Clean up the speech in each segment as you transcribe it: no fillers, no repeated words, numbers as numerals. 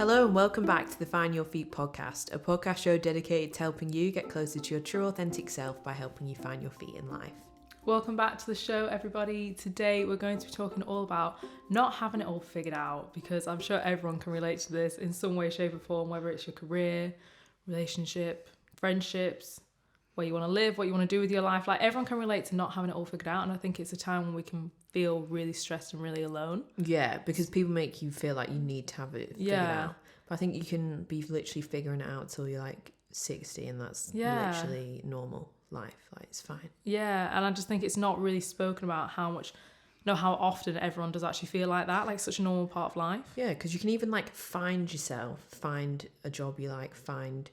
Hello and welcome back to the Find Your Feet podcast, a podcast show dedicated to helping you get closer to your true authentic self by helping you find your feet in life. Welcome back to the show, everybody. Today we're going to be talking all about not having it all figured out, because I'm sure everyone can relate to this in some way, shape or form, whether it's your career, relationship, friendships, where you want to live, what you want to do with your life. Like, everyone can relate to not having it all figured out, and I think it's a time when we can feel really stressed and really alone. Yeah, because people make you feel like you need to have it figured out. But I think you can be literally figuring it out till you're like 60, and that's literally normal life. Like, it's fine. Yeah, and I just think it's not really spoken about how often everyone does actually feel like that, like such a normal part of life. Yeah, because you can even like find yourself, find a job you like, find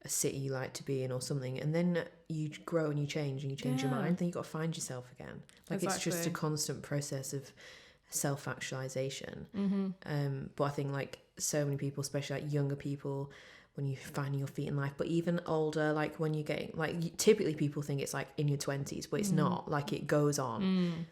a city you like to be in or something, and then you grow and you change your mind, then you got to find yourself again. Like, It's just a constant process of self-actualization. But I think like so many people, especially like younger people, when you're finding your feet in life, but even older, like when you're getting, like, typically people think it's like in your 20s, but it's not. Like, it goes on.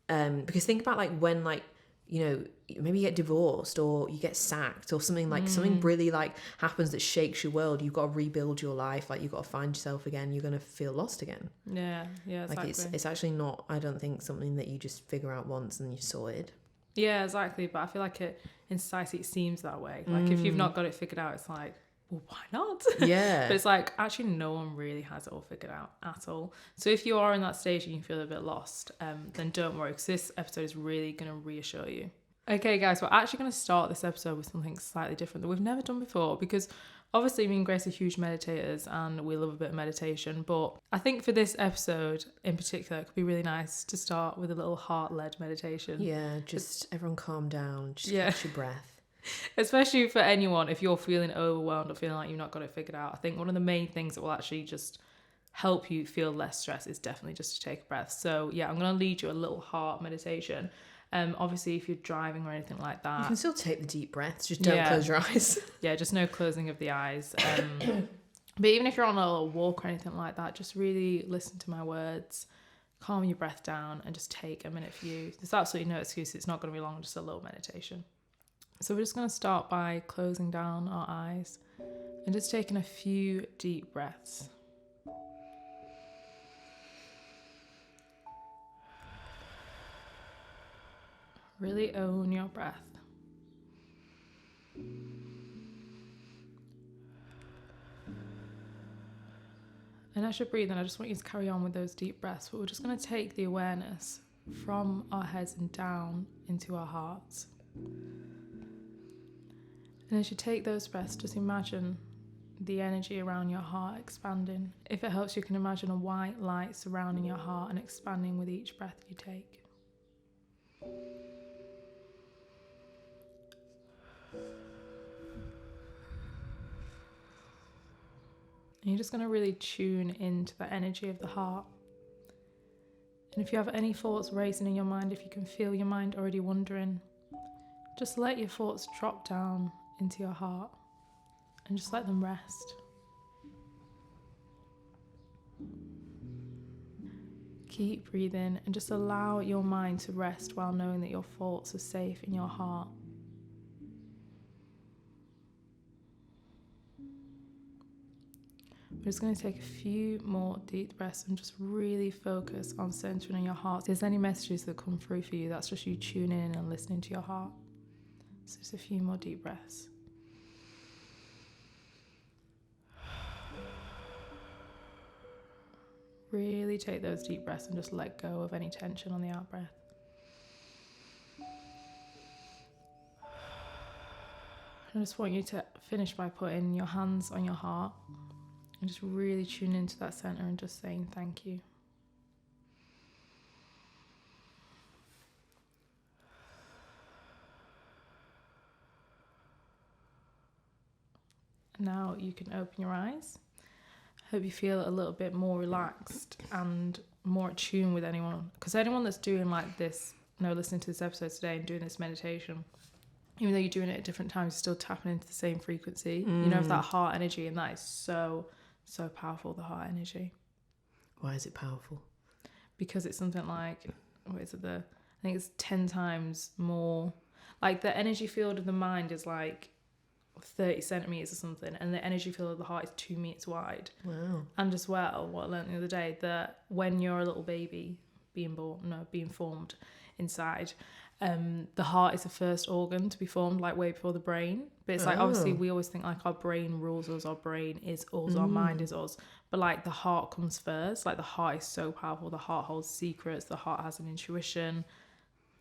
Because think about like when, like, you know, maybe you get divorced or you get sacked or something, like something really like happens that shakes your world. You've got to rebuild your life. Like, you've got to find yourself again. You're going to feel lost again. Yeah, exactly. Like, it's actually not, I don't think, something that you just figure out once and you're sorted. Yeah, exactly. But I feel like in society it seems that way. Like, if you've not got it figured out, it's like, well, why not? Yeah. But it's like, actually no one really has it all figured out at all. So if you are in that stage and you feel a bit lost, then don't worry, because this episode is really going to reassure you. Okay, guys, we're actually going to start this episode with something slightly different that we've never done before, because obviously me and Grace are huge meditators and we love a bit of meditation, but I think for this episode in particular, it could be really nice to start with a little heart-led meditation. Yeah, just everyone calm down, just catch your breath. Especially for anyone, if you're feeling overwhelmed or feeling like you've not got it figured out, I think one of the main things that will actually just help you feel less stress is definitely just to take a breath. So yeah, I'm going to lead you a little heart meditation. Obviously, if you're driving or anything like that, you can still take the deep breaths, just don't close your eyes. Yeah, just no closing of the eyes. But even if you're on a little walk or anything like that, just really listen to my words, calm your breath down, and just take a minute for you. There's absolutely no excuse. It's not going to be long, just a little meditation. So we're just going to start by closing down our eyes and just taking a few deep breaths. Really own your breath. And as you're breathing, I just want you to carry on with those deep breaths, but we're just going to take the awareness from our heads and down into our hearts. And as you take those breaths, just imagine the energy around your heart expanding. If it helps, you can imagine a white light surrounding your heart and expanding with each breath you take. And you're just going to really tune into the energy of the heart. And if you have any thoughts racing in your mind, if you can feel your mind already wandering, just let your thoughts drop down into your heart and just let them rest. Keep breathing and just allow your mind to rest while knowing that your thoughts are safe in your heart. We're just going to take a few more deep breaths and just really focus on centering on your heart. If there's any messages that come through for you, that's just you tuning in and listening to your heart. So just a few more deep breaths. Really take those deep breaths and just let go of any tension on the out breath. I just want you to finish by putting your hands on your heart and just really tune into that center and just saying thank you. Now you can open your eyes. I hope you feel a little bit more relaxed and more attuned with anyone. Because anyone that's doing like this, listening to this episode today and doing this meditation, even though you're doing it at different times, you're still tapping into the same frequency. You know, of that heart energy, and that is so powerful, the heart energy. Why is it powerful? Because it's something like, I think it's 10 times more. Like, the energy field of the mind is like 30 centimeters or something, and the energy field of the heart is 2 meters wide. Wow. And as well, what I learned the other day, that when you're a little baby being formed inside, the heart is the first organ to be formed, like way before the brain. But it's like, obviously we always think like our brain rules us, our brain is us, our mind is us, but like the heart comes first. Like the heart is so powerful, the heart holds secrets, the heart has an intuition.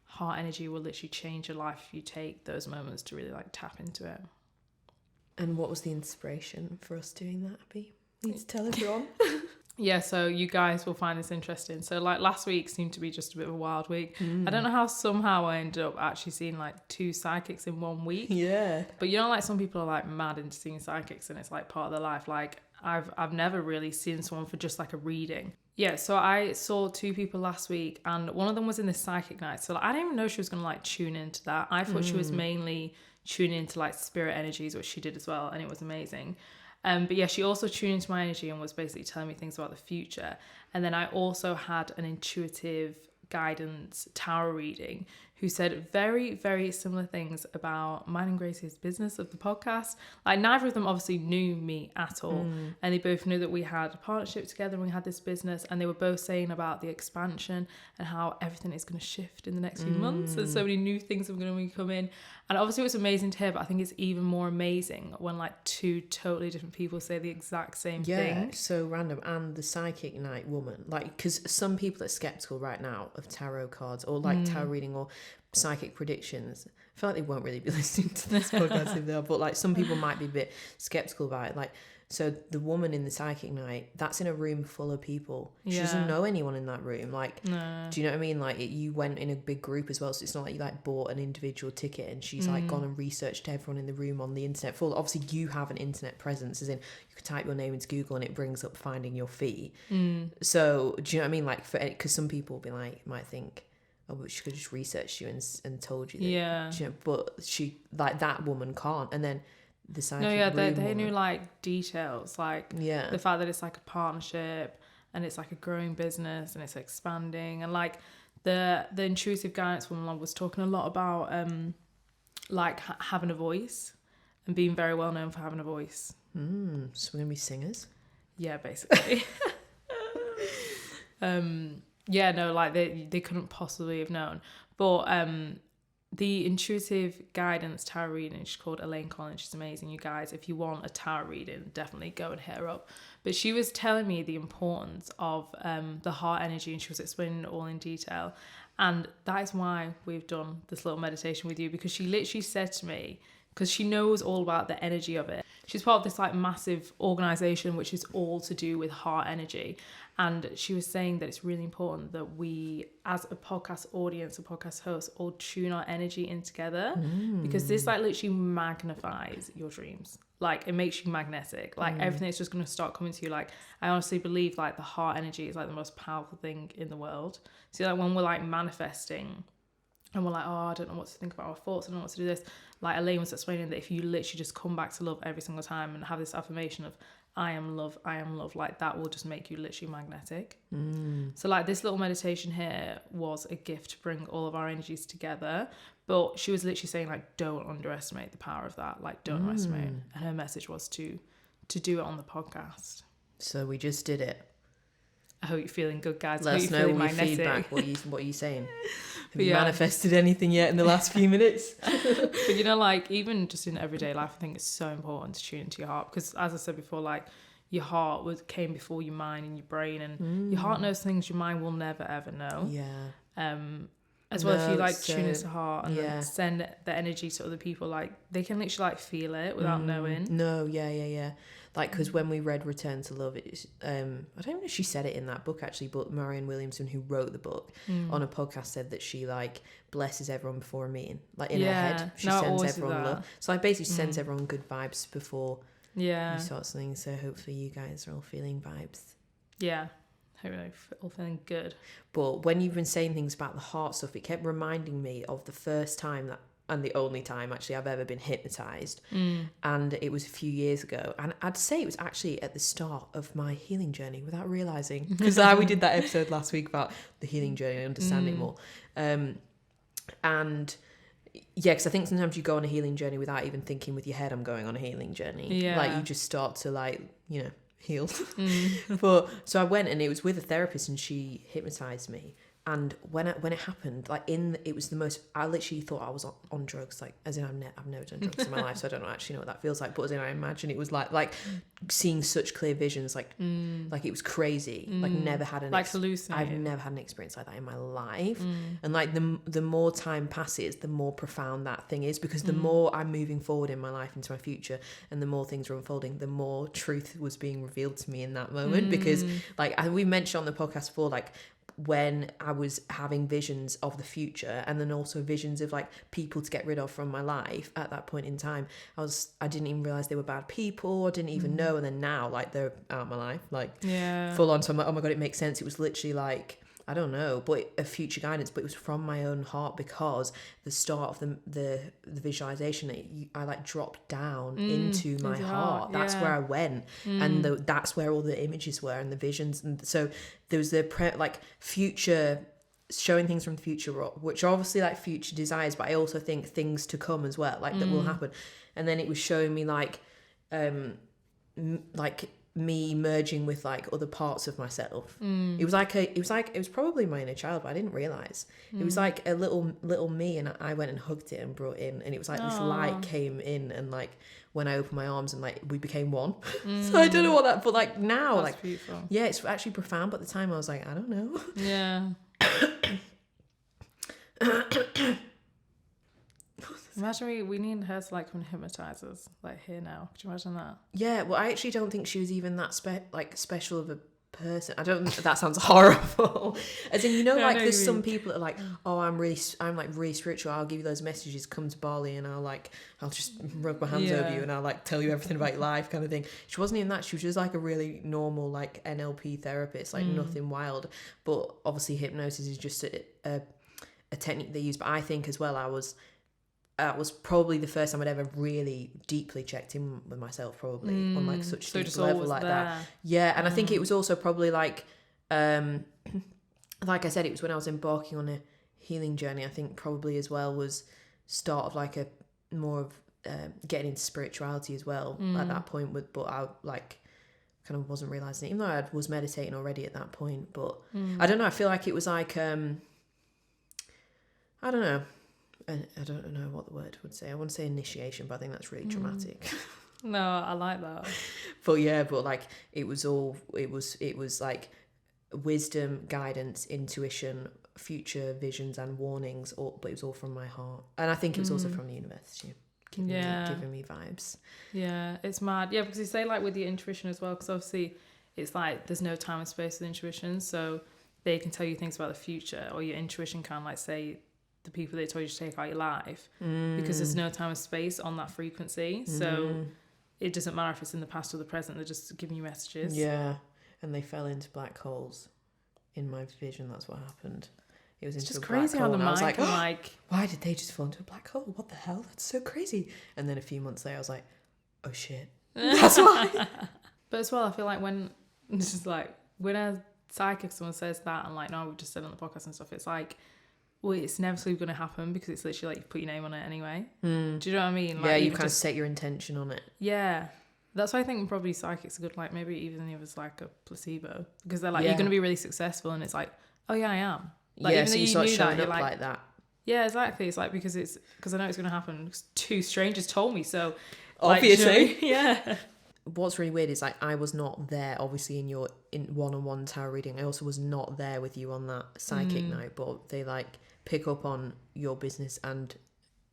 Heart energy will literally change your life if you take those moments to really like tap into it. And what was the inspiration for us doing that, Abby? You need to tell everyone. Yeah, so you guys will find this interesting. So like last week seemed to be just a bit of a wild week. I don't know how somehow I ended up actually seeing like 2 psychics in 1 week. Yeah. But you know, like some people are like mad into seeing psychics and it's like part of their life. Like I've never really seen someone for just like a reading. Yeah, so I saw 2 people last week, and one of them was in the psychic night. So like, I didn't even know she was going to like tune into that. I thought she was mainly tuning into like spirit energies, which she did as well, and it was amazing. But yeah, she also tuned into my energy and was basically telling me things about the future. And then I also had an intuitive guidance tarot reading who said very, very similar things about mine and Grace's business of the podcast. Like neither of them obviously knew me at all. And they both knew that we had a partnership together and we had this business, and they were both saying about the expansion and how everything is going to shift in the next few months. And so many new things are going to be coming. And obviously it was amazing to hear, but I think it's even more amazing when like 2 totally different people say the exact same thing. Yeah, so random. And the psychic night woman, like, because some people are skeptical right now of tarot cards or like tarot reading or psychic predictions. I feel like they won't really be listening to this podcast if they are, but like some people might be a bit skeptical about it. Like, so the woman in the psychic night, that's in a room full of people. She doesn't know anyone in that room. Like, No. do you know what I mean? Like, you went in a big group as well, so it's not like you like bought an individual ticket and she's like gone and researched everyone in the room on the internet. Full, obviously you have an internet presence, as in you could type your name into Google and it brings up Finding Your Feet. So do you know what I mean? Like, because some people might think, oh, but she could just research you and told you that. Yeah. You know, but she, like, that woman can't. And then the psychic they knew like details, like the fact that it's like a partnership and it's like a growing business and it's expanding, and like the intuitive guidance woman was talking a lot about like having a voice and being very well known for having a voice. So we're gonna be singers. Yeah, basically. Yeah, no, like they couldn't possibly have known. But the intuitive guidance tarot reading, she's called Elaine Collins. She's amazing, you guys. If you want a tarot reading, definitely go and hit her up. But she was telling me the importance of the heart energy, and she was explaining it all in detail. And that is why we've done this little meditation with you, because she literally said to me, because she knows all about the energy of it. She's part of this like massive organization which is all to do with heart energy. And she was saying that it's really important that we, as a podcast audience, a podcast host, all tune our energy in together, because this like literally magnifies your dreams. Like it makes you magnetic. Like everything is just going to start coming to you. Like I honestly believe like the heart energy is like the most powerful thing in the world. So like when we're like manifesting and we're like, oh, I don't know what to think about our thoughts, I don't know what to do this. Like Elaine was explaining that if you literally just come back to love every single time and have this affirmation of I am love, like that will just make you literally magnetic. So like this little meditation here was a gift to bring all of our energies together. But she was literally saying like, don't underestimate the power of that. Like don't underestimate it. And her message was to do it on the podcast. So we just did it. I hope you're feeling good, guys. Let us know with your feedback. What are you saying? Have you manifested anything yet in the last few minutes? But you know, like even just in everyday life, I think it's so important to tune into your heart, because as I said before, like your heart came before your mind and your brain, and your heart knows things your mind will never ever know. As well, if you like tune into the heart and then send the energy to other people, like they can literally like feel it without knowing. Like, because when we read Return to Love, it's, I don't know if she said it in that book actually, but Marianne Williamson, who wrote the book, on a podcast said that she like blesses everyone before a meeting. Like in her head, she sends everyone love. So I basically sends everyone good vibes before you start something. So hopefully you guys are all feeling vibes. Yeah. Hopefully all feeling good. But when you've been saying things about the heart stuff, it kept reminding me of the first time that, and the only time actually I've ever been hypnotized, and it was a few years ago, and I'd say it was actually at the start of my healing journey without realizing, because we did that episode last week about the healing journey and understanding more, and Yeah, because I think sometimes you go on a healing journey without even thinking with your head, I'm going on a healing journey. Yeah. Like, you just start to, like, you know, heal. But so I went, and it was with a therapist, and she hypnotized me. And when it happened, like, it was the most, I literally thought I was on drugs, like, as in I've never done drugs in my life, so I don't actually know what that feels like, but as in I imagine it was like seeing such clear visions, like it was crazy, like never had an like hallucinating. I've never had an experience like that in my life. And like the more time passes, the more profound that thing is, because the more I'm moving forward in my life into my future, and the more things are unfolding, the more truth was being revealed to me in that moment. Because like, and we mentioned on the podcast before, like, when I was having visions of the future, and then also visions of like people to get rid of from my life at that point in time, I didn't even realize they were bad people. I didn't even know. And then now, like, they're out of my life, like, full on. So I'm like, oh my God, it makes sense. It was literally like, I don't know, but a future guidance, but it was from my own heart, because the start of the visualization, I like dropped down into my heart. That's where I went, and that's where all the images were and the visions. And so there was like future, showing things from the future, which are obviously like future desires, but I also think things to come as well, like that will happen. And then it was showing me like me merging with like other parts of myself. It was probably my inner child, but I didn't realize. It was like a little me, and I went and hugged it and brought in, and it was like this light came in, and like when I opened my arms, and like we became one. So I don't know what that, but like now, that's like beautiful. Yeah, it's actually profound, but at the time I was like, I don't know. Yeah. Imagine we need her to like come and hypnotize us, like, here now. Could you imagine that? Yeah, well, I actually don't think she was even that special of a person. I don't. That sounds horrible. As in, you know, like, there's some people that are like, oh, I'm like really spiritual. I'll give you those messages. Come to Bali, and I'll just rub my hands over you, and I'll like tell you everything about your life, kind of thing. She wasn't even that. She was just like a really normal, like, NLP therapist, like nothing wild. But obviously, hypnosis is just a technique they use. But I think as well, that was probably the first time I'd ever really deeply checked in with myself, probably on like such a deep level like that. Yeah, and I think it was also probably like I said, it was when I was embarking on a healing journey. I think probably as well was start of like a more of getting into spirituality as well at that point. But I like kind of wasn't realizing it, even though I was meditating already at that point. But I don't know. I feel like it was like I don't know. I don't know what the word would say. I want to say initiation, but I think that's really dramatic. No, I like that. but like it was like wisdom, guidance, intuition, future visions and warnings, but it was all from my heart. And I think it was also from the universe too, giving me vibes. Yeah, it's mad. Yeah, because you say like with your intuition as well, because obviously it's like there's no time and space with intuition, so they can tell you things about the future, or your intuition can like say the people they told you to take out your life, because there's no time and space on that frequency. So it doesn't matter if it's in the past or the present, they're just giving you messages. Yeah, and they fell into black holes in my vision. That's what happened. It was it's into just a crazy black hole, how the and I was mind like, can why did they just fall into a black hole? What the hell? That's so crazy. And then a few months later, I was like, oh shit, that's why. But as well, I feel like when this is like when a psychic, someone says that, and like, no, we just said on the podcast and stuff, it's like, well, it's inevitably going to happen, because it's literally like you put your name on it anyway. Do you know what I mean? Like, yeah, you kind of set your intention on it. Yeah, that's why I think probably psychics are good. Like maybe even if it's like a placebo, because they're like, you're going to be really successful, and it's like, oh yeah, I am. Like, yeah, even so though you start knew showing that, up like that. Yeah, exactly. It's like because I know it's going to happen. Two strangers told me so. Obviously, like, yeah. What's really weird is like I was not there, obviously, in your one-on-one tarot reading. I also was not there with you on that psychic night, but they like pick up on your business and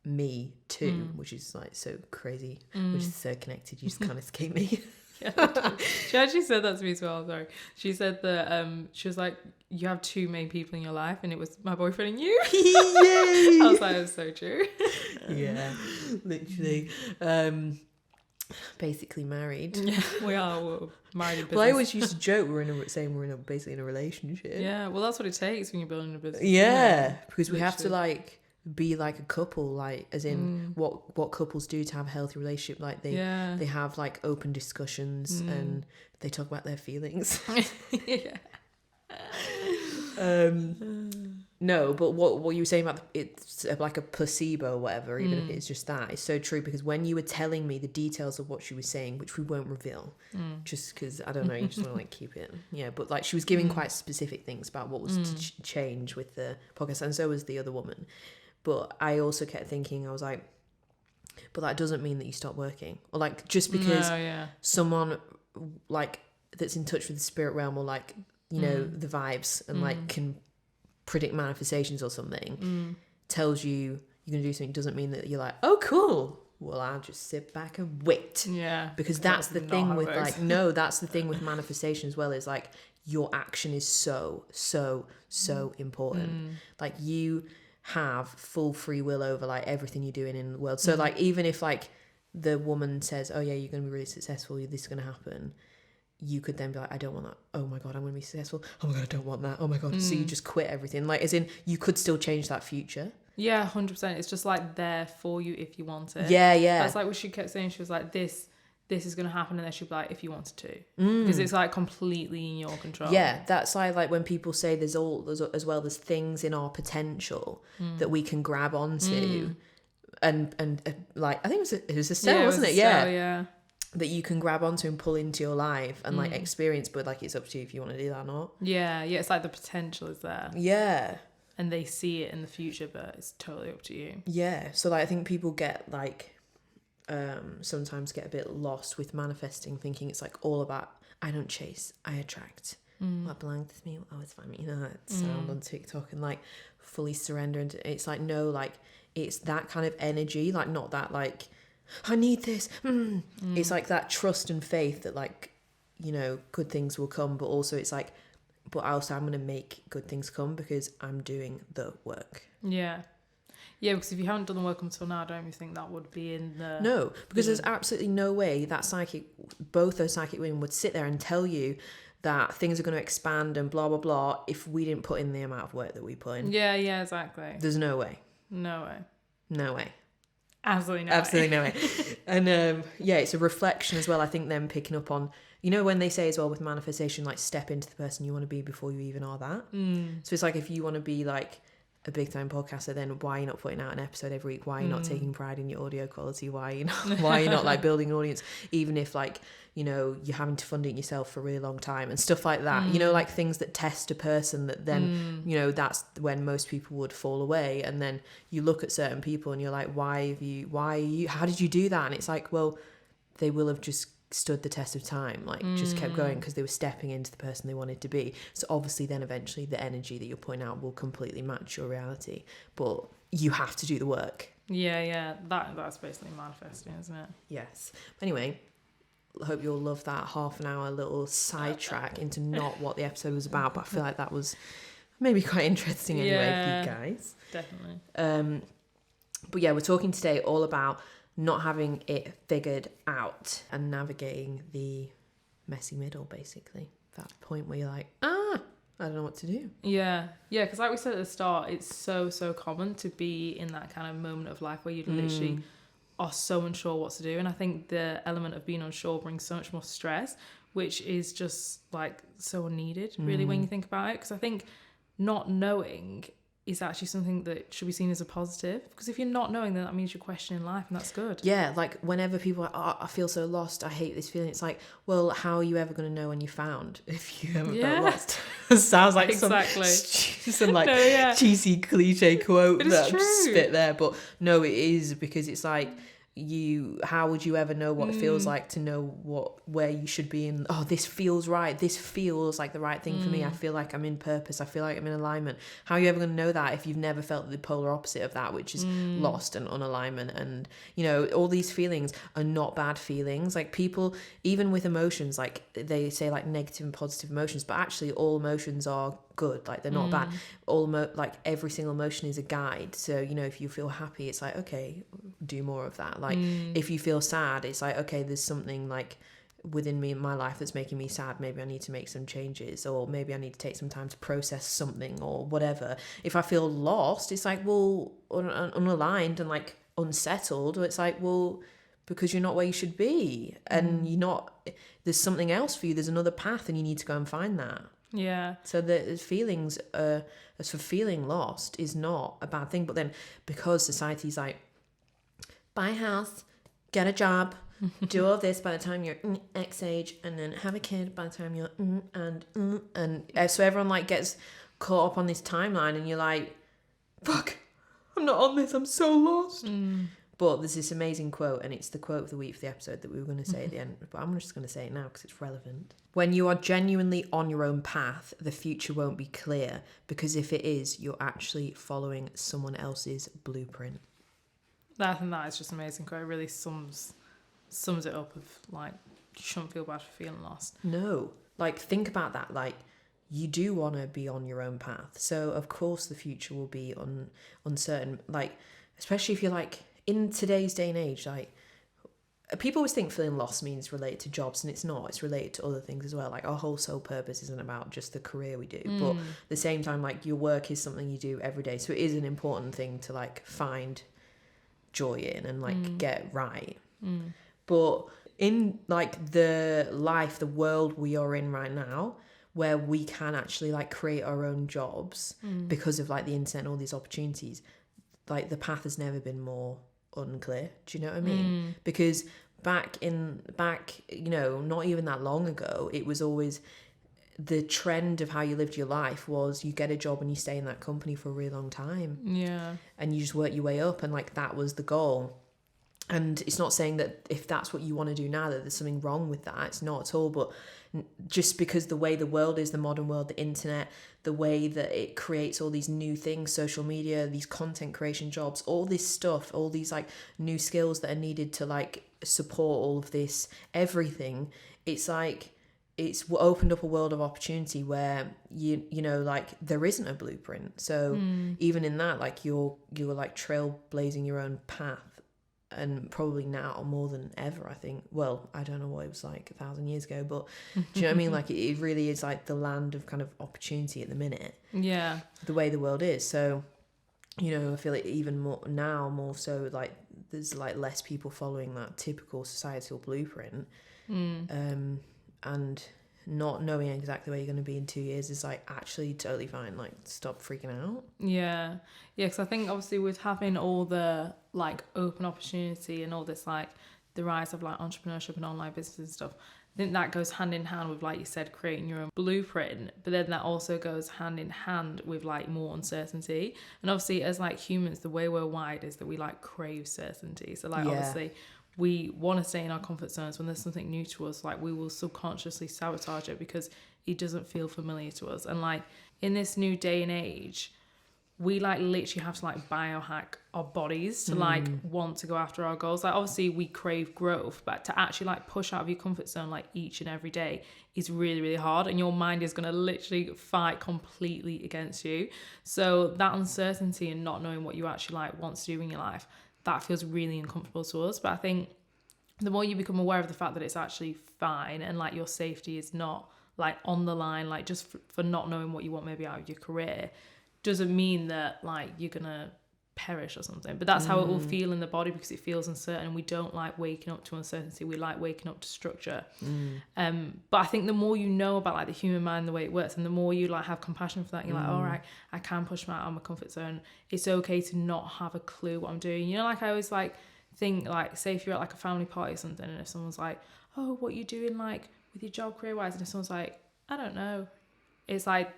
me too, which is like so crazy, which is so connected. You just kind of escape me. Yeah, she actually said that to me as well. Sorry, she said that she was like, you have two main people in your life, and it was my boyfriend and you. Yay! I was like, it's so true. Yeah, literally. Basically married. Yeah, we're married in business. Well, I always used to joke saying we're basically in a relationship. Yeah, well, that's what it takes when you're building a business. Yeah, because we have to like be like a couple, like as in what couples do to have a healthy relationship. Like they have like open discussions and they talk about their feelings. Yeah. No, but what you were saying about it's like a placebo or whatever, even if it's just that, it's so true, because when you were telling me the details of what she was saying, which we won't reveal, just because, I don't know, you just want to like keep it, but like she was giving quite specific things about what was to change with the podcast, and so was the other woman. But I also kept thinking, I was like, but that doesn't mean that you stop working, or like just because someone like that's in touch with the spirit realm, or like, you know, the vibes, and like can predict manifestations or something, tells you you're gonna do something, doesn't mean that you're like, oh cool, well I'll just sit back and wait. Because that's the thing with like, no, that's the thing with manifestation as well, is like your action is so important. Like you have full free will over like everything you're doing in the world. So like even if like the woman says, oh yeah, you're gonna be really successful, this is gonna happen, you could then be like, I don't want that. Oh my God, I'm going to be successful. Oh my God, I don't want that. Oh my God. So you just quit everything. Like, as in, you could still change that future. Yeah, 100%. It's just like there for you if you want it. Yeah. That's like what she kept saying. She was like, this is going to happen. And then she'd be like, if you wanted to. Because it's like completely in your control. Yeah, that's like when people say there's things in our potential that we can grab onto. And like, I think it was Estelle, wasn't it? Yeah. That you can grab onto and pull into your life and like experience, but like it's up to you if you want to do that or not. Yeah, it's like the potential is there. Yeah. And they see it in the future, but it's totally up to you. Yeah. So like I think people get like sometimes get a bit lost with manifesting, thinking it's like all about I don't chase, I attract. What belongs to me, oh it's fine. You know that sound on TikTok, and like fully surrender, and it's like no, like it's that kind of energy, like not that like I need this. It's like that trust and faith that like, you know, good things will come, but also it's like, but also I'm going to make good things come because I'm doing the work. Yeah, because if you haven't done the work until now, don't you think that would be in the... No, because there's absolutely no way that both those psychic women would sit there and tell you that things are going to expand and blah, blah, blah, if we didn't put in the amount of work that we put in. Yeah, exactly. There's no way. No way. Absolutely no way. And it's a reflection as well, I think, them picking up on, you know, when they say as well with manifestation, like step into the person you want to be before you even are that. So it's like if you want to be like a big time podcaster, then why are you not putting out an episode every week? Why are you not taking pride in your audio quality? Why are you not like building an audience, even if like, you know, you're having to fund it yourself for a really long time and stuff like that, you know, like things that test a person that then, you know, that's when most people would fall away. And then you look at certain people and you're like, how did you do that? And it's like, well, they will have just stood the test of time, like just kept going because they were stepping into the person they wanted to be. So obviously then eventually the energy that you're putting out will completely match your reality, but you have to do the work. That's basically manifesting, isn't it? Yes. Anyway, I hope you'll love that half an hour little sidetrack into not what the episode was about, but I feel like that was maybe quite interesting anyway for you guys. Definitely. But yeah, we're talking today all about not having it figured out and navigating the messy middle, basically. That point where you're like, I don't know what to do. Yeah, because like we said at the start, it's so common to be in that kind of moment of life where you literally are so unsure what to do. And I think the element of being unsure brings so much more stress, which is just like so unneeded, really, when you think about it. Because I think not knowing is actually something that should be seen as a positive, because if you're not knowing, then that means you're questioning life, and that's good. Yeah, like whenever people are like, I feel so lost, I hate this feeling, it's like, well, how are you ever going to know when you found if you haven't felt lost? Sounds like some like cheesy cliche quote that I'm just spit there, but no, it is, because it's like, how would you ever know what it feels like to know where you should be in? Oh, this feels right, this feels like the right thing for me, I feel like I'm in purpose, I feel like I'm in alignment. How are you ever going to know that if you've never felt the polar opposite of that, which is lost and unalignment? And you know, all these feelings are not bad feelings. Like people, even with emotions, like they say like negative and positive emotions, but actually all emotions are good, like they're not bad. Like every single emotion is a guide. So you know, if you feel happy, it's like, okay, do more of that. Like if you feel sad, it's like, okay, there's something like within me in my life that's making me sad, maybe I need to make some changes, or maybe I need to take some time to process something or whatever. If I feel lost, it's like, well, unaligned and like unsettled, it's like, well, because you're not where you should be, and you're not, there's something else for you, there's another path, and you need to go and find that. Yeah. So the feelings, as for feeling lost, is not a bad thing. But then because society's like, buy a house, get a job, do all this by the time you're X age, and then have a kid by the time you're and so everyone like gets caught up on this timeline, and you're like, fuck, I'm not on this, I'm so lost. But there's this amazing quote, and it's the quote of the week for the episode that we were going to say at the end, but I'm just going to say it now because it's relevant. When you are genuinely on your own path, the future won't be clear, because if it is, you're actually following someone else's blueprint. I think that is just amazing quote. It really sums it up of like, you shouldn't feel bad for feeling lost. No, like think about that. Like, you do want to be on your own path, so of course the future will be uncertain. Like, especially if you're like in today's day and age, like people always think feeling lost means related to jobs, and it's not. It's related to other things as well. Like, our whole sole purpose isn't about just the career we do, but at the same time, like, your work is something you do every day, so it is an important thing to like find joy in and like get right. But in like the world we are in right now, where we can actually like create our own jobs because of like the internet and all these opportunities, like the path has never been more unclear. Do you know what I mean? Because back you know, not even that long ago, it was always the trend of how you lived your life was you get a job and you stay in that company for a really long time. Yeah. And you just work your way up, and like that was the goal. And it's not saying that if that's what you want to do now that there's something wrong with that. It's not at all. But just because the way the world is, the modern world, the internet, the way that it creates all these new things, social media, these content creation jobs, all this stuff, all these like new skills that are needed to like support all of this, everything, it's like it's opened up a world of opportunity where you know like there isn't a blueprint. So even in that, like you're like trailblazing your own path. And probably now more than ever, I think. Well, I don't know what it was like 1,000 years ago, but do you know what I mean? Like it really is like the land of kind of opportunity at the minute. Yeah. The way the world is. So, you know, I feel like even more so like there's like less people following that typical societal blueprint. And not knowing exactly where you're going to be in 2 years is like actually totally fine. Like, stop freaking out. Yeah, because I think obviously with having all the like open opportunity and all this like the rise of like entrepreneurship and online business and stuff, I think that goes hand in hand with, like you said, creating your own blueprint, but then that also goes hand in hand with like more uncertainty. And obviously as like humans, the way we're wired is that we like crave certainty. So like obviously we want to stay in our comfort zones. When there's something new to us, like we will subconsciously sabotage it because it doesn't feel familiar to us. And like in this new day and age, we like literally have to like biohack our bodies to like want to go after our goals. Like obviously we crave growth, but to actually like push out of your comfort zone like each and every day is really, really hard, and your mind is going to literally fight completely against you. So that uncertainty and not knowing what you actually like want to do in your life, that feels really uncomfortable to us. But I think the more you become aware of the fact that it's actually fine and like your safety is not like on the line, like just for not knowing what you want maybe out of your career, doesn't mean that like you're gonna perish or something. But that's how it will feel in the body, because it feels uncertain. We don't like waking up to uncertainty, we like waking up to structure. But I think the more you know about like the human mind, the way it works, and the more you like have compassion for that, you're like, all right, I can push my out of my comfort zone. It's okay to not have a clue what I'm doing. You know, like I always like think like, say if you're at like a family party or something, and if someone's like, oh, what you doing like with your job career wise, and if someone's like, I don't know, it's like,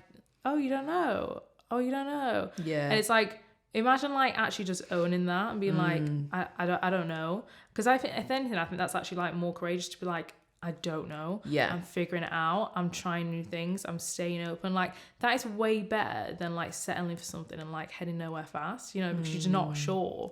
oh, you don't know, and it's like, imagine like actually just owning that and being like, I don't know. Because I think if anything, I think that's actually like more courageous to be like, I don't know, I'm figuring it out, I'm trying new things, I'm staying open. Like that is way better than like settling for something and like heading nowhere fast, you know, because you're not sure.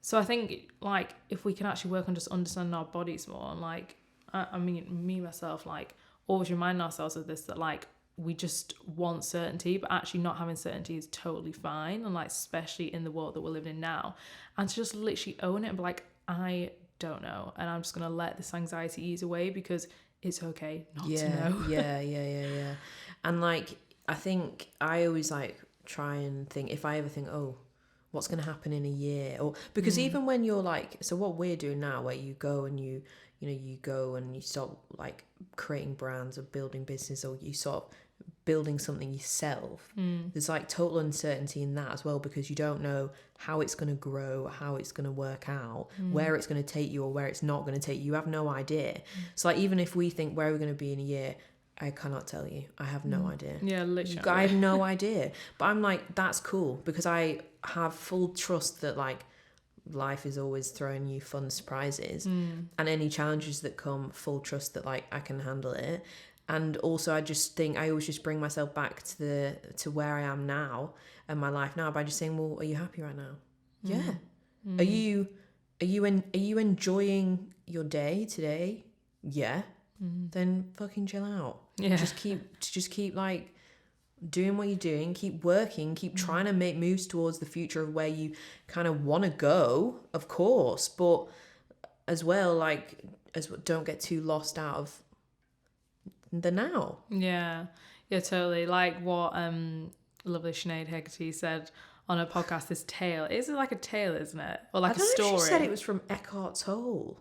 So I think like if we can actually work on just understanding our bodies more, and like I mean me myself, like always reminding ourselves of this, that like we just want certainty, but actually not having certainty is totally fine. And like especially in the world that we're living in now, and to just literally own it and be like, I don't know, and I'm just gonna let this anxiety ease away because it's okay not to know. yeah. And like I think I always like try and think, if I ever think, oh, what's going to happen in a year, or because even when you're like, so what we're doing now, where you go and you go and you start like creating brands or building business, or you start building something yourself, there's like total uncertainty in that as well, because you don't know how it's going to grow, how it's going to work out, where it's going to take you or where it's not going to take you. You have no idea. So like, even if we think where we're going to be in a year, I cannot tell you. I have no idea. Yeah, literally. I have no idea. But I'm like, that's cool, because I have full trust that like life is always throwing you fun surprises, and any challenges that come, full trust that like I can handle it. And also, I just think I always just bring myself back to where I am now and my life now by just saying, well, are you happy right now? Yeah. Are you enjoying your day today? Yeah. Then fucking chill out. Yeah. Just keep like doing what you're doing, keep working, keep trying to make moves towards the future of where you kind of want to go, of course, but as well, like, don't get too lost out of the now. Yeah, totally. Like what lovely Sinead Hegarty said on her podcast, this tale. Is it like a tale, isn't it? Or like a story? Know if she said it was from Eckhart Tolle.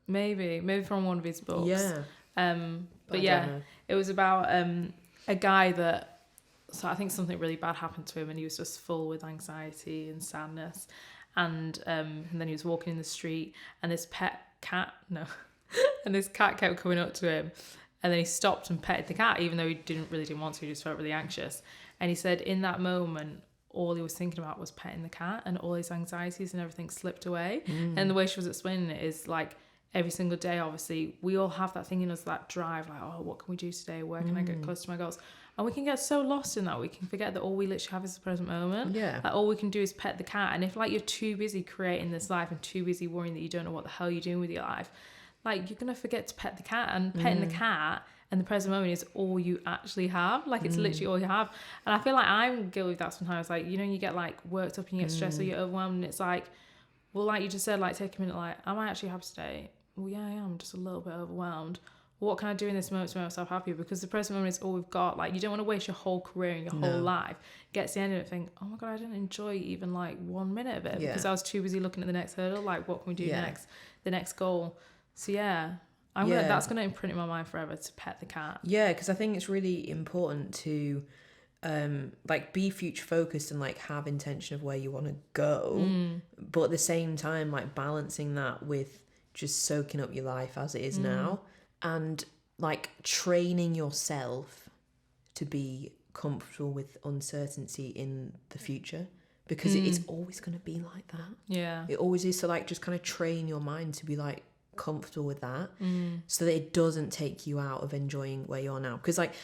Maybe from one of his books. Yeah. But yeah, it was about a guy that, so I think something really bad happened to him and he was just full with anxiety and sadness. And then he was walking in the street and this cat kept coming up to him. And then he stopped and petted the cat, even though he didn't want to. He just felt really anxious. And he said in that moment, all he was thinking about was petting the cat, and all his anxieties and everything slipped away. And the way she was explaining it is like, every single day, obviously, we all have that thing in us, that drive, like, oh, what can we do today? Where can I get close to my goals? And we can get so lost in that, we can forget that all we literally have is the present moment. Yeah. Like, all we can do is pet the cat. And if like you're too busy creating this life and too busy worrying that you don't know what the hell you're doing with your life, like, you're going to forget to pet the cat, and petting the cat and the present moment is all you actually have. Like, it's literally all you have. And I feel like I'm guilty of that sometimes. Like, you know, you get like worked up and you get stressed or you're overwhelmed, and it's like, well, like you just said, like, take a minute, like, am I actually happy today? Well, yeah, I am just a little bit overwhelmed. What can I do in this moment to make myself happy? Because the present moment is all we've got. Like, you don't want to waste your whole career and your whole life. Get to the end of it, think, oh my God, I didn't enjoy even like 1 minute of it because I was too busy looking at the next hurdle. Like, what can we do next? The next goal. So yeah, that's gonna imprint in my mind forever, to pet the cat. Yeah, because I think it's really important to like be future focused and like have intention of where you want to go, but at the same time like balancing that with just soaking up your life as it is now, and like training yourself to be comfortable with uncertainty in the future, because it's always going to be like that. Yeah, it always is. So like just kind of train your mind to be like comfortable with that, so that it doesn't take you out of enjoying where you are now. Because like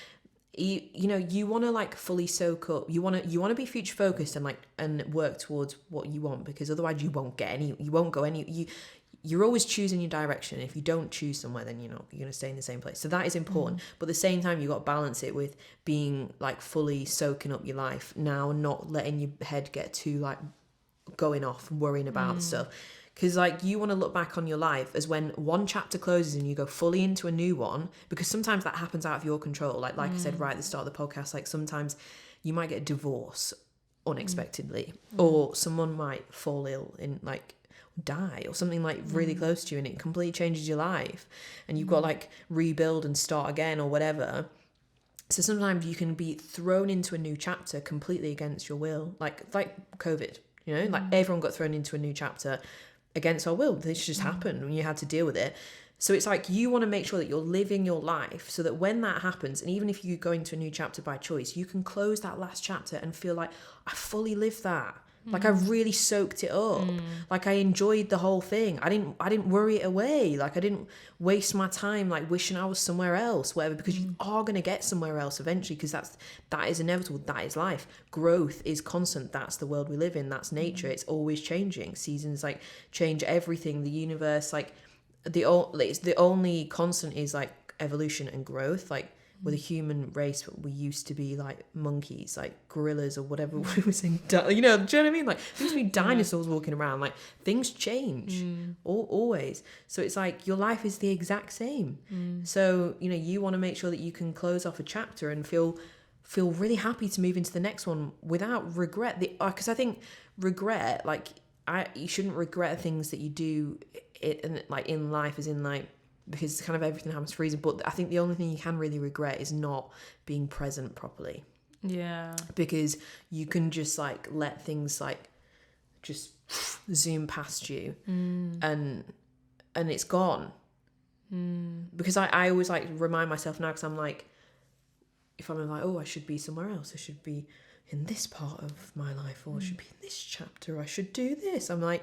you know, you want to like fully soak up, you want to be future focused and like and work towards what you want, because otherwise you won't go any, you're always choosing your direction. If you don't choose somewhere, then you're going to stay in the same place. So that is important. But at the same time, you got to balance it with being like fully soaking up your life now and not letting your head get too like going off and worrying about stuff. Because like you want to look back on your life as when one chapter closes and you go fully into a new one, because sometimes that happens out of your control. Like I said right at the start of the podcast, like sometimes you might get a divorce unexpectedly, or someone might fall ill in like die or something like really close to you, and it completely changes your life, and you've got to like rebuild and start again or whatever. So sometimes you can be thrown into a new chapter completely against your will, like COVID, you know, like everyone got thrown into a new chapter against our will. This just happened and you had to deal with it. So it's like you want to make sure that you're living your life so that when that happens, and even if you go into a new chapter by choice, you can close that last chapter and feel like I fully lived that. Like I really soaked it up. Like I enjoyed the whole thing. I didn't worry it away. Like I didn't waste my time like wishing I was somewhere else, whatever, because you are going to get somewhere else eventually, because that is inevitable. That is life. Growth is constant. That's the world we live in. That's nature. It's always changing. Seasons like change everything. The universe, like the only constant is like evolution and growth. Like with a human race, we used to be like monkeys, like gorillas or whatever we were saying, you know, do you know what I mean? Like there used to be dinosaurs walking around. Like things change always. So it's like your life is the exact same. So, you know, you want to make sure that you can close off a chapter and feel really happy to move into the next one without regret. Because I think regret, like you shouldn't regret things that you do in life, as in like because kind of everything happens for a reason. But I think the only thing you can really regret is not being present properly. Yeah. Because you can just like let things like just zoom past you and it's gone. Because I always like remind myself now, because I'm like, if I'm like, oh, I should be somewhere else, I should be in this part of my life, or I should be in this chapter, I should do this. I'm like,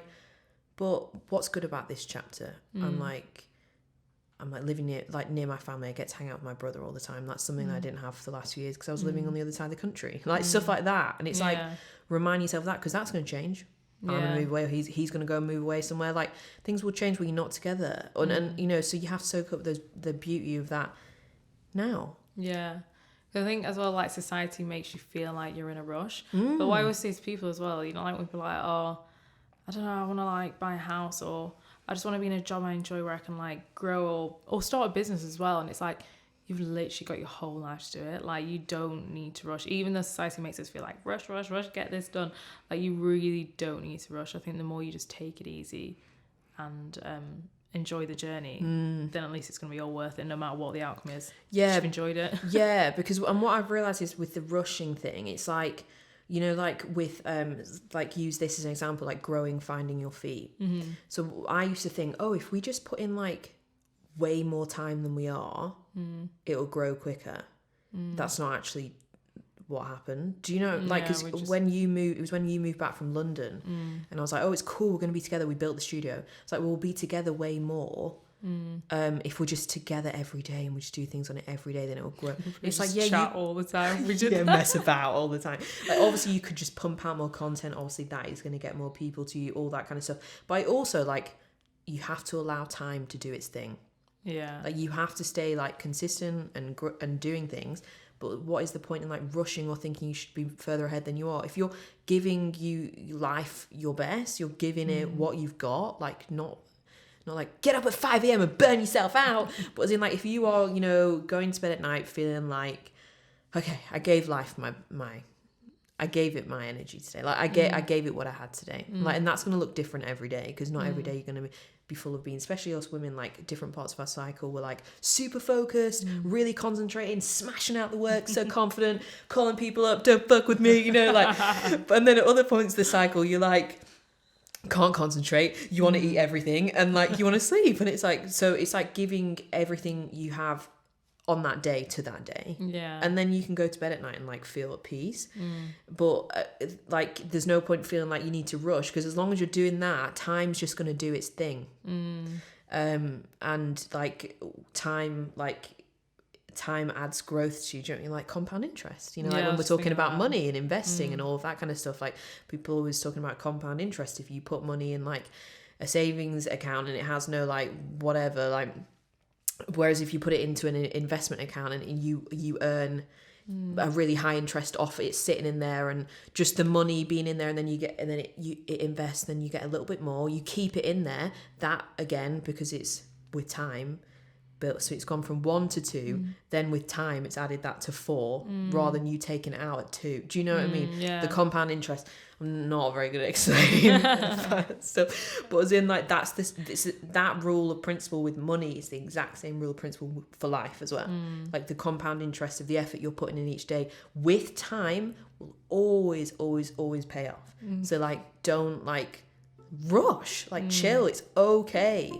but what's good about this chapter? I'm like living near my family. I get to hang out with my brother all the time. That's something that I didn't have for the last few years because I was living on the other side of the country. Like stuff like that. And it's like, remind yourself of that, because that's going to change. I'm going to move away, or he's going to go and move away somewhere. Like things will change when you're not together. And you know, so you have to soak up the beauty of that now. Yeah. I think as well, like society makes you feel like you're in a rush. But what I always say to people as well, you know, like when people are like, oh, I don't know, I want to like buy a house, or I just want to be in a job I enjoy where I can like grow or start a business as well. And it's like, you've literally got your whole life to do it. Like you don't need to rush. Even though society makes us feel like rush, get this done. Like you really don't need to rush. I think the more you just take it easy and enjoy the journey, then at least it's going to be all worth it, no matter what the outcome is. Yeah. You've enjoyed it. Yeah, because and what I've realised is with the rushing thing, it's like, you know, like with like use this as an example, like growing, finding your feet. So I used to think, oh, if we just put in like way more time than we are, it'll grow quicker. That's not actually what happened. Do you know, like, because when you moved back from London, and I was like, oh, it's cool, we're going to be together, we built the studio. It's like, we'll be together way more if we're just together every day and we just do things on it every day, then it'll grow. It's like, yeah, chat all the time. We just mess about all the time. Like, obviously you could just pump out more content, obviously that is going to get more people to you, all that kind of stuff. But I also, like, you have to allow time to do its thing. Yeah. Like you have to stay like consistent and doing things. But what is the point in like rushing or thinking you should be further ahead than you are? If you're giving you life your best, you're giving it what you've got, like not like get up at 5 a.m. and burn yourself out. But as in like if you are, you know, going to bed at night feeling like, okay, I gave life I gave it my energy today. Like I gave it what I had today. Like, and that's going to look different every day, because not every day you're going to be full of being, especially us women, like different parts of our cycle. We're like super focused, really concentrating, smashing out the work, so confident, calling people up, don't fuck with me, you know, like, and then at other points of the cycle, you're like, can't concentrate, you want to eat everything, and like you want to sleep, and it's like, so it's like giving everything you have on that day to that day, and then you can go to bed at night and like feel at peace. But like there's no point feeling like you need to rush, because as long as you're doing that, time's just going to do its thing. And like time adds growth to you. Do you know what I mean? Like compound interest, you know, like when we're talking about money and investing and all of that kind of stuff, like people always talking about compound interest. If you put money in like a savings account and it has no like whatever, like, whereas if you put it into an investment account and you earn a really high interest off it sitting in there, and just the money being in there, and then it invests, then you get a little bit more, you keep it in there, that again, because it's with time built, so it's gone from 1 to 2, then with time it's added that to 4, rather than you taking it out at 2. Do you know what I mean? The compound interest, I'm not very good at explaining stuff, but as in like that's that rule of principle with money is the exact same rule of principle for life as well. Like the compound interest of the effort you're putting in each day with time will always pay off. So like don't like rush, like chill, it's okay.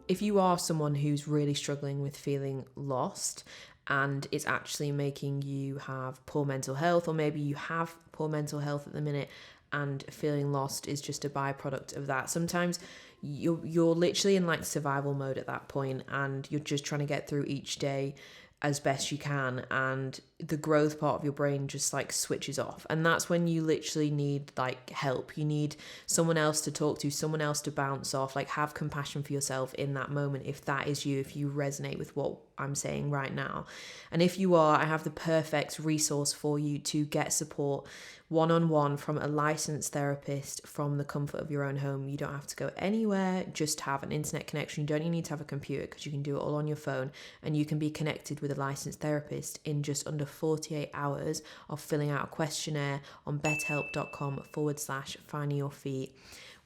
If you are someone who's really struggling with feeling lost and it's actually making you have poor mental health, or maybe you have poor mental health at the minute and feeling lost is just a byproduct of that. Sometimes you're literally in like survival mode at that point, and you're just trying to get through each day as best you can, and the growth part of your brain just like switches off, and that's when you literally need like help. You need someone else to talk to, someone else to bounce off. Like have compassion for yourself in that moment if that is you, if you resonate with what I'm saying right now. And if you are, I have the perfect resource for you to get support one-on-one from a licensed therapist from the comfort of your own home. You don't have to go anywhere, just have an internet connection. You don't even need to have a computer, because you can do it all on your phone, and you can be connected with a licensed therapist in just under 48 hours of filling out a questionnaire on betterhelp.com/finding your feet.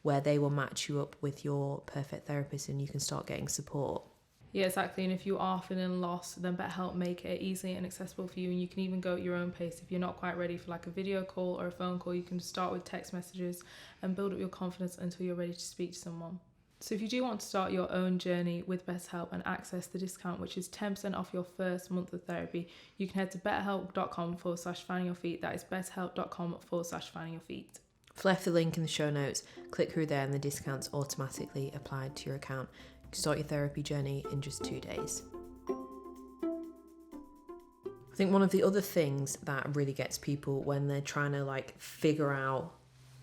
where they will match you up with your perfect therapist and you can start getting support. Yeah, exactly. And if you are feeling lost, then BetterHelp make it easy and accessible for you. And you can even go at your own pace. If you're not quite ready for like a video call or a phone call, you can start with text messages and build up your confidence until you're ready to speak to someone. So if you do want to start your own journey with BetterHelp and access the discount, which is 10% off your first month of therapy, you can head to betterhelp.com/findingyourfeet. That is betterhelp.com/findingyourfeet. I've left the link in the show notes. Click through there and the discount's automatically applied to your account. Start your therapy journey in just 2 days. I think one of the other things that really gets people when they're trying to like figure out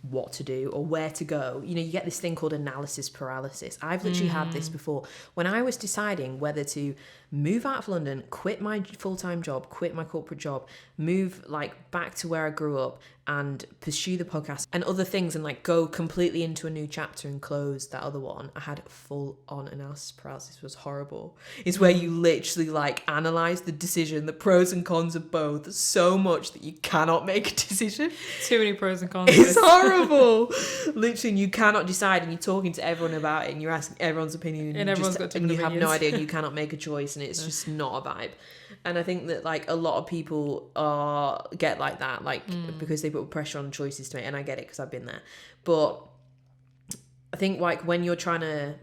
what to do or where to go, you get this thing called analysis paralysis. I've literally had this before. When I was deciding whether to move out of London, quit my full-time job, quit my corporate job, move like back to where I grew up and pursue the podcast and other things and like go completely into a new chapter and close that other one, I had full-on analysis paralysis. It was horrible. It's where you literally like analyze the decision, the pros and cons of both so much that you cannot make a decision. Too many pros and cons. It's horrible. Literally, you cannot decide, and you're talking to everyone about it, and you're asking everyone's opinion, and everyone's got different and you opinions. have no idea, and you cannot make a choice, and it's just not a vibe. And I think that like a lot of people get like that, like because they put pressure on choices to make, and I get it because I've been there. But I think like when you're trying to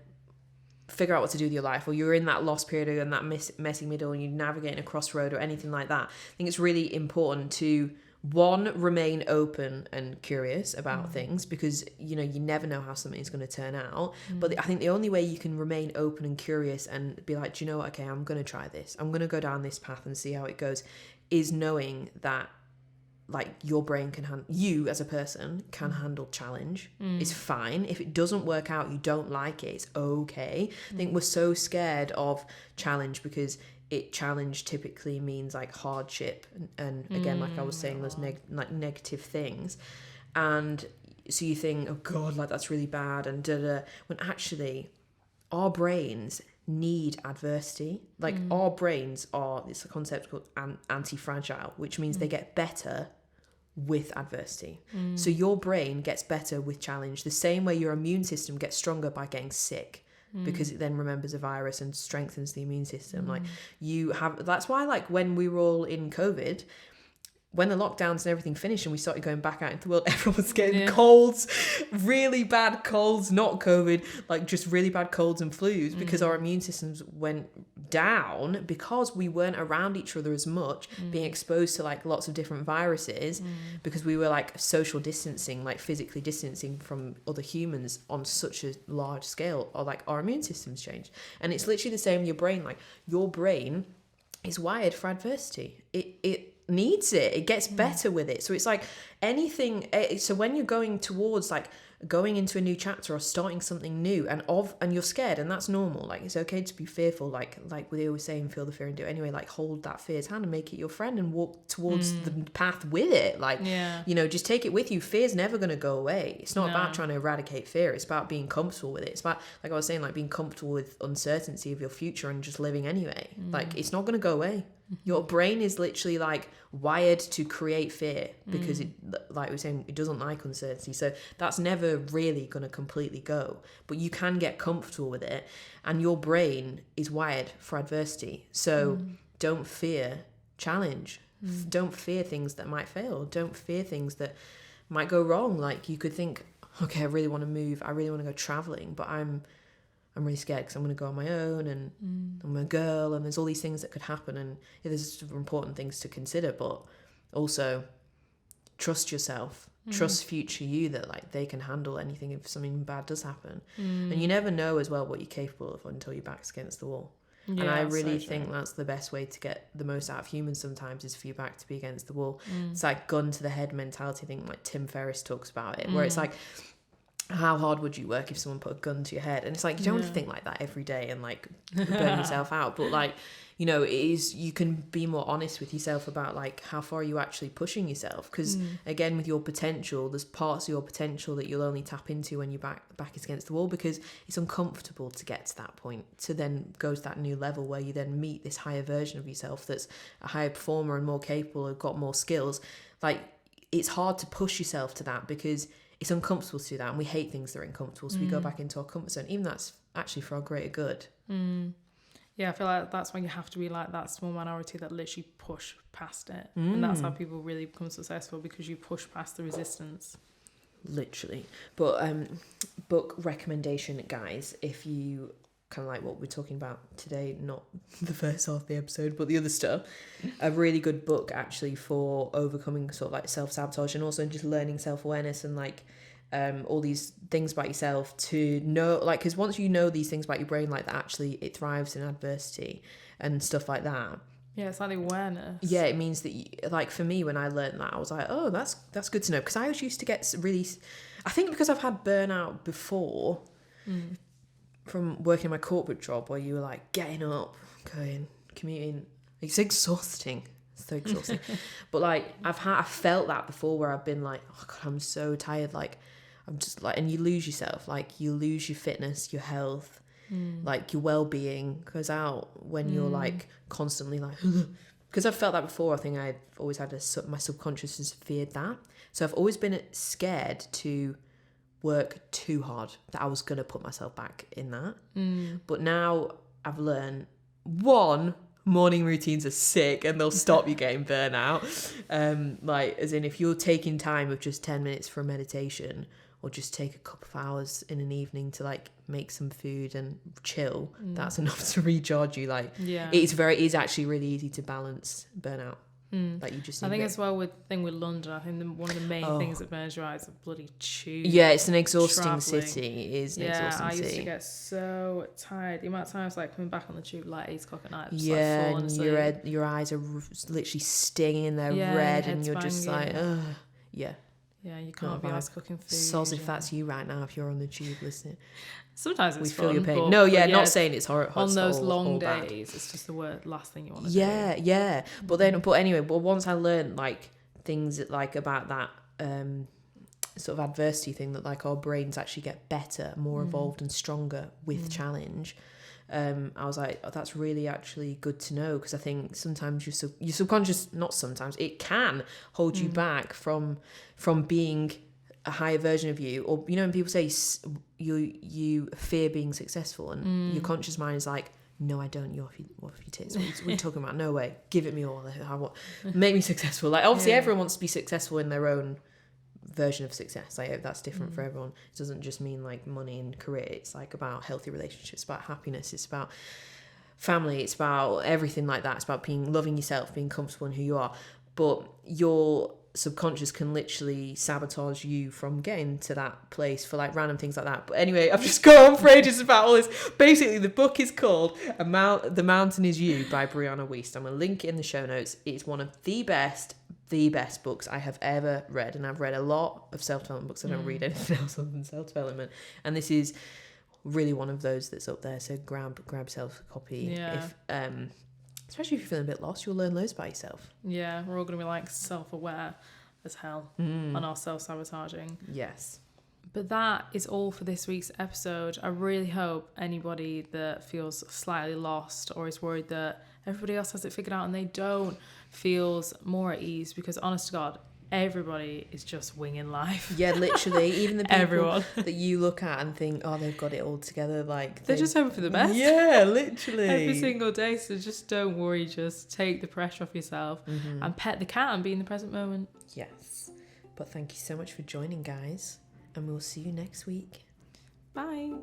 figure out what to do with your life, or you're in that lost period or in that messy middle, and you're navigating a crossroad or anything like that, I think it's really important to remain open and curious about things, because you never know how something's going to turn out. But I think the only way you can remain open and curious and be like, do you know what, okay, I'm going to try this, I'm going to go down this path and see how it goes, is knowing that like your brain can you as a person can handle challenge. It's fine if it doesn't work out, you don't like it, it's okay. I think we're so scared of challenge because challenge typically means like hardship and again, like I was saying, those negative things, and so you think, oh god, like that's really bad and when actually our brains need adversity. Like our brains it's a concept called anti-fragile, which means they get better with adversity. So your brain gets better with challenge, the same way your immune system gets stronger by getting sick, because it then remembers a virus and strengthens the immune system. Like that's why like when we were all in COVID, when the lockdowns and everything finished and we started going back out into the world, everyone was getting colds, really bad colds, not COVID, like just really bad colds and flus, because our immune systems went down because we weren't around each other as much, being exposed to like lots of different viruses, because we were like social distancing, like physically distancing from other humans on such a large scale, or like our immune systems changed. And it's literally the same with your brain. Like your brain is wired for adversity. It needs it gets better with it. So it's like anything, so when you're going towards like going into a new chapter or starting something new and you're scared, and that's normal, like it's okay to be fearful, like we always say, feel the fear and do it anyway. Like hold that fear's hand and make it your friend and walk towards the path with it. Like just take it with you. Fear's never going to go away. It's not about trying to eradicate fear, it's about being comfortable with it. It's about, like I was saying, like being comfortable with uncertainty of your future and just living anyway. Like it's not going to go away. Your brain is literally like wired to create fear, because it, like we were saying, it doesn't like uncertainty. So that's never really going to completely go, but you can get comfortable with it, and your brain is wired for adversity. So don't fear challenge. Don't fear things that might fail. Don't fear things that might go wrong. Like you could think, okay, I really want to move, I really want to go traveling, but I'm really scared because I'm going to go on my own, and I'm a girl, and there's all these things that could happen, and there's important things to consider. But also trust yourself, trust future you, that like they can handle anything if something bad does happen. And you never know as well what you're capable of until your back's against the wall. And I really think that's the best way to get the most out of humans sometimes, is for your back to be against the wall. It's like gun to the head mentality. I think like Tim Ferriss talks about it, where it's like, how hard would you work if someone put a gun to your head? And it's like, you don't have to think like that every day and like burn yourself out, but like, it is, you can be more honest with yourself about like how far are you actually pushing yourself, because again, with your potential, there's parts of your potential that you'll only tap into when your back is against the wall, because it's uncomfortable to get to that point, to then go to that new level where you then meet this higher version of yourself that's a higher performer and more capable, or got more skills. Like it's hard to push yourself to that, because it's uncomfortable to do that, and we hate things that are uncomfortable, so we go back into our comfort zone, even that's actually for our greater good. Yeah, I feel like that's when you have to be like that small minority that literally push past it. And that's how people really become successful, because you push past the resistance. Literally. But book recommendation, guys, if you kind of like what we're talking about today, not the first half of the episode, but the other stuff, a really good book actually for overcoming sort of like self-sabotage, and also just learning self-awareness and like all these things about yourself, to know, like, because once you know these things about your brain, like that actually it thrives in adversity and stuff like that. Yeah, it's like the awareness. Yeah, it means that, like, for me, when I learned that, I was like, oh, that's good to know. Because I always used to get really, I think because I've had burnout before from working in my corporate job, where you were like getting up, going, commuting. It's exhausting. It's so exhausting. But like, I felt that before, where I've been like, oh God, I'm so tired. Like, I'm just like, and you lose yourself. Like, you lose your fitness, your health. Like your well-being goes out when you're like constantly like, because I've felt that before. I think I've always had my subconscious has feared that, so I've always been scared to work too hard, that I was gonna put myself back in that. But now I've learned, one, morning routines are sick and they'll stop you getting burnout. Like, as in, if you're taking time of just 10 minutes for a meditation, or just take a couple of hours in an evening to like make some food and chill, that's enough to recharge you. Like, it is actually really easy to balance burnout. Like, you just, I think as well with London, I think one of the main things that burns your eyes is bloody tube. Yeah, it's an exhausting traveling. city. It is an exhausting city. I used to get so tired. The amount of times like coming back on the tube like 8 o'clock at night, just, yeah, like, falling asleep. your eyes are literally stinging, they're red, and you're just like, ugh. Yeah, you can't be asked cooking food. Soz if that's you right now, if you're on the tube listening. Sometimes it's we fun, feel your pain. but, No, yeah, but not saying it's horrible. On those long days, it's just the last thing you want to do. Yeah. But anyway, once I learned like things that, like, about that sort of adversity thing, that like our brains actually get better, more evolved and stronger with challenge. I was like, oh, that's really actually good to know, because I think sometimes your subconscious, not sometimes, it can hold you back from being a higher version of you. Or, you know, when people say you fear being successful, and your conscious mind is like, no, I don't. You're off your tits. What are you talking about? No way. Give it me all. Make me successful. Like, obviously everyone wants to be successful in their own version of success. Like, that's different for everyone. It doesn't just mean like money and career. It's like about healthy relationships, about happiness, it's about family, it's about everything like that. It's about loving yourself, being comfortable in who you are. But your subconscious can literally sabotage you from getting to that place for like random things like that. But anyway, I've just gone on for ages about all this. Basically, the book is called The Mountain Is You by Brianna Wiest. I'm going to link it in the show notes. It's one of the best books I have ever read, and I've read a lot of self-development books. I don't read anything else other than self-development, and this is really one of those that's up there. So grab yourself a copy. If especially if you're feeling a bit lost, you'll learn loads about yourself. Yeah, we're all going to be like self-aware as hell on our self-sabotaging. Yes. But that is all for this week's episode. I really hope anybody that feels slightly lost or is worried that everybody else has it figured out and they don't, feels more at ease, because honest to God, everybody is just winging life. Yeah, literally. Even the people that you look at and think, oh, they've got it all together, like they're just hoping for the best. Yeah, literally. Every single day. So just don't worry. Just take the pressure off yourself and pet the cat and be in the present moment. Yes. But thank you so much for joining, guys, and we'll see you next week. Bye.